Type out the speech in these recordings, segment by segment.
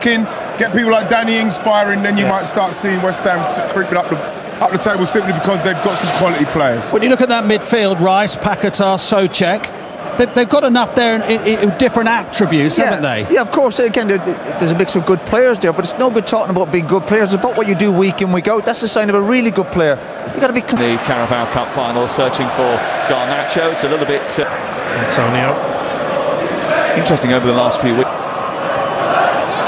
Get people like Danny Ings firing, then you might start seeing West Ham creeping up the table simply because they've got some quality players. When you look at that midfield, Rice, Paquetá, Souček, they've got enough there in different attributes, haven't they? Yeah, of course. Again, there's a mix of good players there, but it's no good talking about being good players. It's about what you do week in, week out. That's the sign of a really good player. You've got to be... The Carabao Cup final, searching for Garnacho. It's a little bit... Antonio. Interesting over the last few weeks.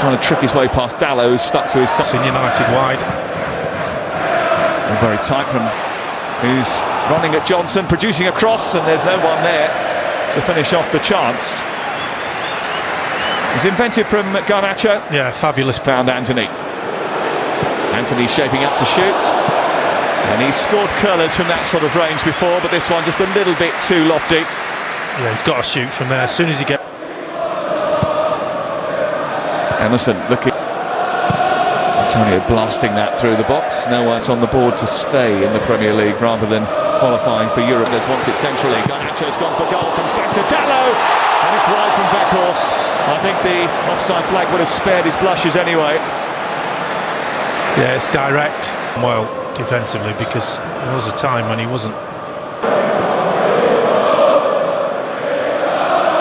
Trying to trick his way past Dallo, who's stuck to his... United wide. And very tight from... who's running at Johnson, producing a cross, and there's no one there to finish off the chance. It's invented from Garnacho. Yeah, fabulous. Found Anthony. Anthony shaping up to shoot. And he's scored curlers from that sort of range before, but this one just a little bit too lofty. Yeah, he's got to shoot from there as soon as he gets... Emerson looking. Antonio blasting that through the box. No one's on the board to stay in the Premier League rather than qualifying for Europe. There's once it's centrally. Garnacho's gone for goal, comes back to Dallo, and it's wide from Weghorst. I think the offside flag would have spared his blushes anyway. Yeah, it's direct. Well, defensively, because there was a time when he wasn't.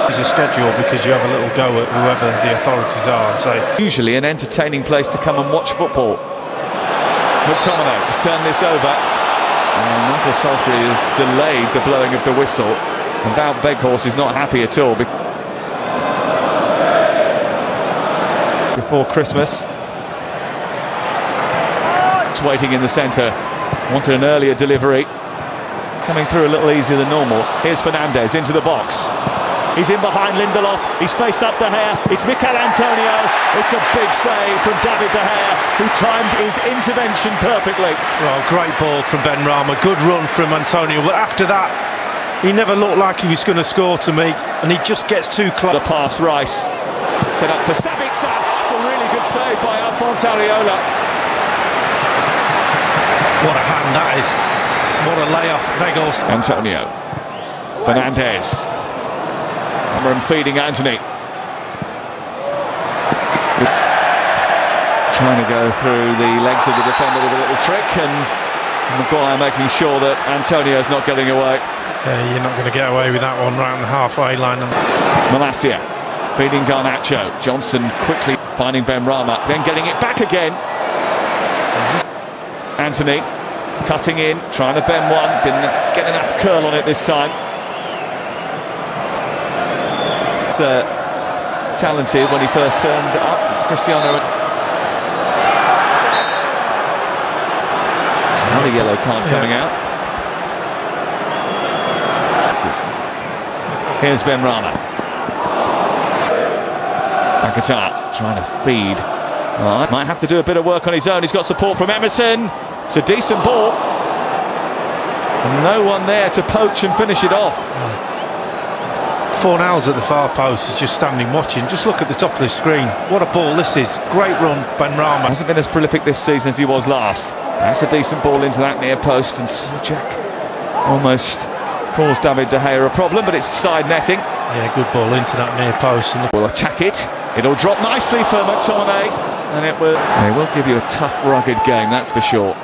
It's a schedule because you have a little go at whoever the authorities are and say... Usually an entertaining place to come and watch football. McTominay has turned this over, and Michael Salisbury has delayed the blowing of the whistle, and Wout Weghorst is not happy at all. Before Christmas, it's waiting in the centre, wanted an earlier delivery, coming through a little easier than normal. Here's Fernandes into the box. He's in behind Lindelof, he's faced up De Gea, it's Mikel Antonio, it's a big save from David De Gea, who timed his intervention perfectly. Well, great ball from Ben Rama, good run from Antonio, but after that, he never looked like he was going to score to me, and he just gets too close. The pass, Rice, set up for Sabitzer, that's a really good save by Alphonse Areola. What a hand that is, what a layup, Weghorst. Antonio, Fernandes. And feeding Anthony. Trying to go through the legs of the defender with a little trick, and Maguire making sure that Antonio's not getting away. You're not going to get away with that one round the halfway line. Malacia feeding Garnacho. Johnson quickly finding Ben Rama, then getting it back again. Anthony cutting in, trying to bend one, didn't get enough curl on it this time. Talented when he first turned up, Cristiano. Another yellow card coming out. Here's Ben Rama. Paquetá trying to feed. Might have to do a bit of work on his own. He's got support from Emerson. It's a decent ball. And no one there to poach and finish it off. Fornals at the far post is just standing watching. Just look at the top of the screen. What a ball this is. Great run, Ben Rama. Hasn't been as prolific this season as he was last. That's a decent ball into that near post, and Souček almost caused David De Gea a problem, but it's side netting. Yeah, good ball into that near post. And will attack it. It'll drop nicely for McTominay, and it will. They will give you a tough, rugged game, that's for sure.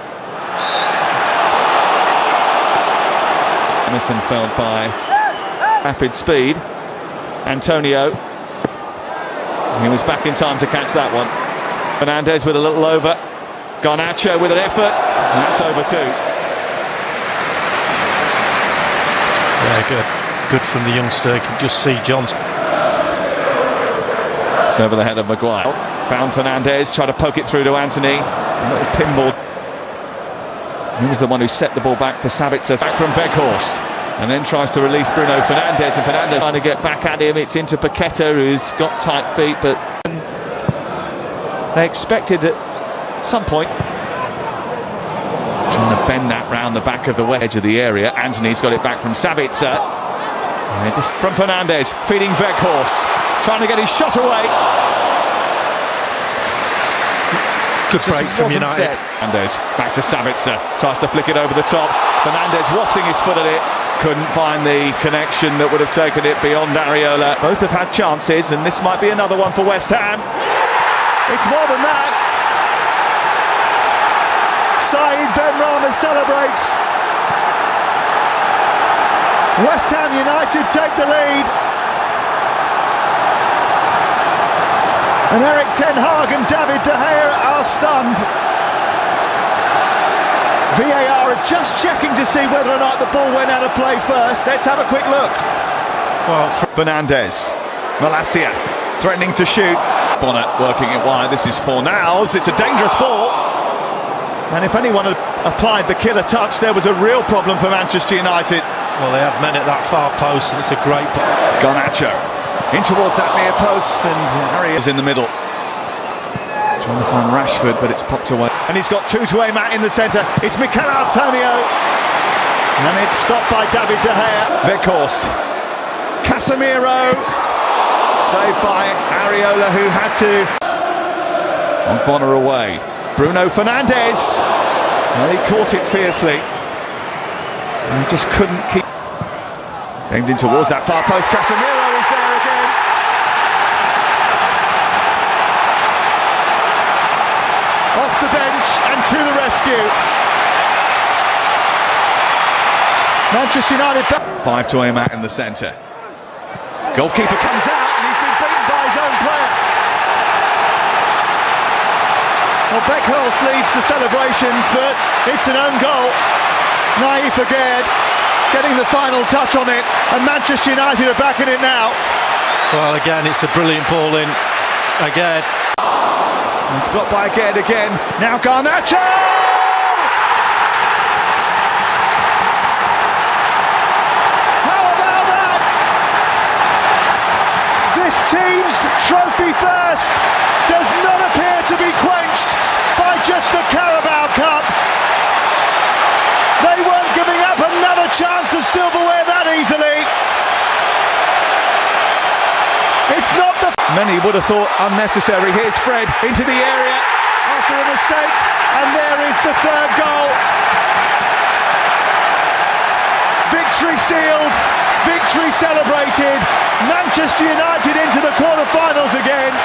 Emerson felled by rapid speed. Antonio, he was back in time to catch that one. Fernandes with a little over. Garnacho with an effort, and that's over too. Yeah, good from the youngster. You can just see Johnson. It's over the head of Maguire. Found Fernandes, tried to poke it through to Anthony. A little pinball. He was the one who set the ball back for Sabitzer. Back from Weghorst. And then tries to release Bruno Fernandes, and Fernandes trying to get back at him. It's into Paquetá, who's got tight feet, but they expected at some point. Trying to bend that round the back of the edge of the area. Anthony's got it back from Sabitzer. From Fernandes, feeding Weghorst, trying to get his shot away. Good break from United. Fernandes back to Sabitzer, tries to flick it over the top. Fernandes wafting his foot at it. Couldn't find the connection that would have taken it beyond Areola. Both have had chances, and this might be another one for West Ham. It's more than that. Saeed Benrahma celebrates. West Ham United take the lead. And Erik ten Hag and David De Gea are stunned. VAR are just checking to see whether or not the ball went out of play first. Let's have a quick look. Well, Fernandez, Malacia threatening to shoot. Bonnet working it wide. This is Fornals. It's a dangerous ball. And if anyone had applied the killer touch, there was a real problem for Manchester United. well, they have men at that far post, and it's a great... Garnacho in towards that near post, and Harry is in the middle. Trying to find Rashford, but it's popped away. And he's got two to aim at in the centre. It's Mikel Antonio. And it's stopped by David De Gea. Weghorst. Casemiro. Saved by Areola, who had to... On Bonner away. Bruno Fernandes. Well, he caught it fiercely. And he just couldn't keep... Aimed in towards that far post. Casemiro is there again. Off the bench and to the rescue. Manchester United... 5 to aim at in the centre. Goalkeeper comes out and he's been beaten by his own player. Well, Weghorst leads the celebrations, but it's an own goal. Naif again, getting the final touch on it, and Manchester United are back in it now. Well, again, it's a brilliant ball in. Again. It's blocked by again. Now Garnacho! How about that? This team's trophy thirst does not appear to be quenched by just the Carabao Cup. They weren't giving up another chance of silverware that easily. It's not the... Many would have thought unnecessary. Here's Fred into the area after a mistake, and there is the third goal. Victory sealed, victory celebrated. Manchester United into the quarter-finals again.